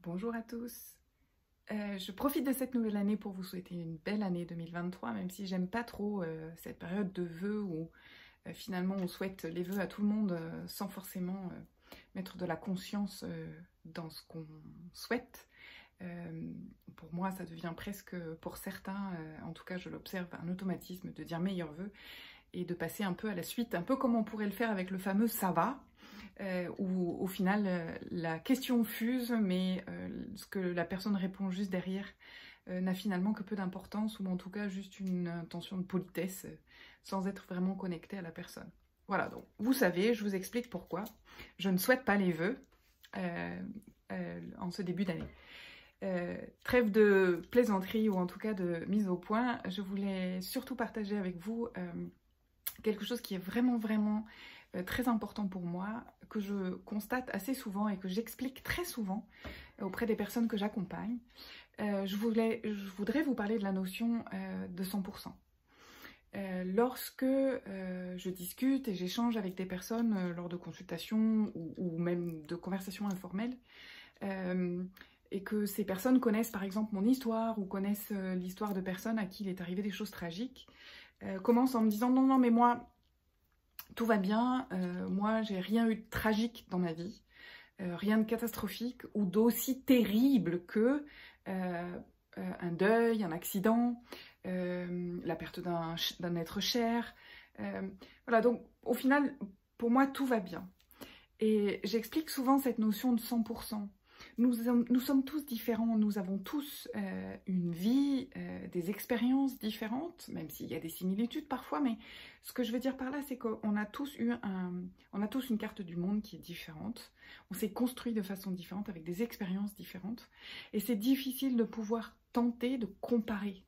Bonjour à tous. Je profite de cette nouvelle année pour vous souhaiter une belle année 2023, même si j'aime pas trop cette période de vœux où finalement on souhaite les vœux à tout le monde sans forcément mettre de la conscience dans ce qu'on souhaite. Pour moi, ça devient presque, pour certains, en tout cas je l'observe, un automatisme de dire meilleurs vœux et de passer un peu à la suite, un peu comme on pourrait le faire avec le fameux ça va. Où au final la question fuse, mais ce que la personne répond juste derrière n'a finalement que peu d'importance, ou en tout cas juste une intention de politesse, sans être vraiment connecté à la personne. Voilà, donc vous savez, je vous explique pourquoi je ne souhaite pas les vœux en ce début d'année. Trêve de plaisanterie, ou en tout cas de mise au point, je voulais surtout partager avec vous quelque chose qui est vraiment très important pour moi, que je constate assez souvent et que j'explique très souvent auprès des personnes que j'accompagne. Je voudrais vous parler de la notion de 100%. Lorsque je discute et j'échange avec des personnes lors de consultations ou même de conversations informelles, et que ces personnes connaissent par exemple mon histoire ou connaissent l'histoire de personnes à qui il est arrivé des choses tragiques, commencent en me disant non mais moi tout va bien, moi j'ai rien eu de tragique dans ma vie, rien de catastrophique ou d'aussi terrible que un deuil, un accident, la perte d'un être cher. Voilà, donc au final, pour moi, tout va bien. Et j'explique souvent cette notion de 100%. Nous sommes tous différents, nous avons tous une vie, des expériences différentes, même s'il y a des similitudes parfois, mais ce que je veux dire par là, c'est qu'on a tous une carte du monde qui est différente, on s'est construit de façon différente, avec des expériences différentes, et c'est difficile de pouvoir tenter de comparer.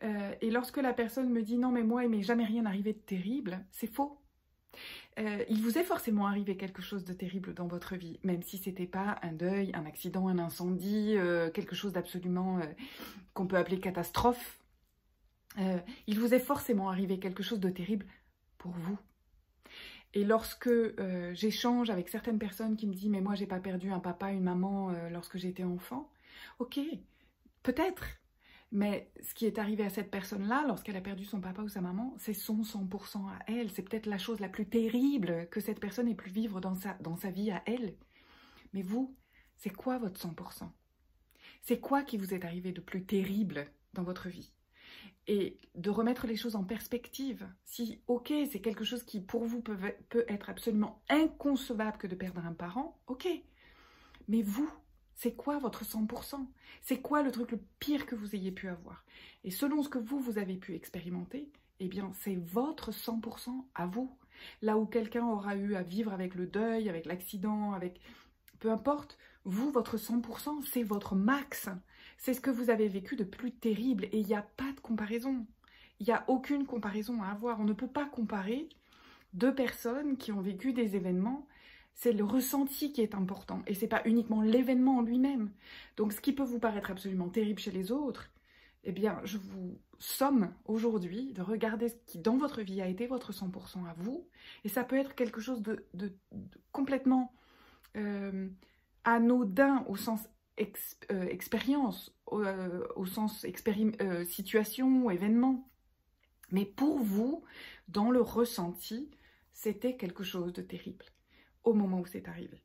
Et lorsque la personne me dit « non mais moi, il m'est jamais rien arrivé de terrible », c'est faux. Il vous est forcément arrivé quelque chose de terrible dans votre vie, même si c'était pas un deuil, un accident, un incendie, quelque chose d'absolument qu'on peut appeler catastrophe. Il vous est forcément arrivé quelque chose de terrible pour vous. Et lorsque j'échange avec certaines personnes qui me disent « mais moi j'ai pas perdu un papa, une maman lorsque j'étais enfant », ok, peut-être. Mais ce qui est arrivé à cette personne-là, lorsqu'elle a perdu son papa ou sa maman, c'est son 100% à elle. C'est peut-être la chose la plus terrible que cette personne ait pu vivre dans sa vie à elle. Mais vous, c'est quoi votre 100%? C'est quoi qui vous est arrivé de plus terrible dans votre vie? Et de remettre les choses en perspective. Si, ok, c'est quelque chose qui pour vous peut être absolument inconcevable que de perdre un parent, ok. Mais vous, c'est quoi votre 100%? C'est quoi le truc le pire que vous ayez pu avoir? Et selon ce que vous avez pu expérimenter, eh bien, c'est votre 100% à vous. Là où quelqu'un aura eu à vivre avec le deuil, avec l'accident, avec... peu importe, vous, votre 100%, c'est votre max. C'est ce que vous avez vécu de plus terrible. Et il n'y a pas de comparaison. Il n'y a aucune comparaison à avoir. On ne peut pas comparer deux personnes qui ont vécu des événements. C'est le ressenti qui est important et ce n'est pas uniquement l'événement en lui-même. Donc ce qui peut vous paraître absolument terrible chez les autres, eh bien je vous somme aujourd'hui de regarder ce qui dans votre vie a été votre 100% à vous. Et ça peut être quelque chose de complètement anodin au sens expérience, au sens situation, événement. Mais pour vous, dans le ressenti, c'était quelque chose de terrible au moment où c'est arrivé.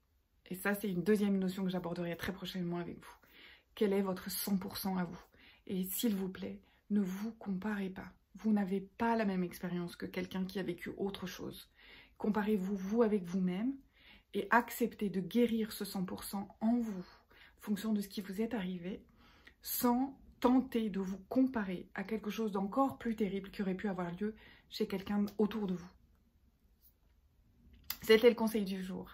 Et ça, c'est une deuxième notion que j'aborderai très prochainement avec vous. Quel est votre 100% à vous? Et s'il vous plaît, ne vous comparez pas. Vous n'avez pas la même expérience que quelqu'un qui a vécu autre chose. Comparez-vous, vous, avec vous-même et acceptez de guérir ce 100% en vous, en fonction de ce qui vous est arrivé, sans tenter de vous comparer à quelque chose d'encore plus terrible qui aurait pu avoir lieu chez quelqu'un autour de vous. C'était le conseil du jour.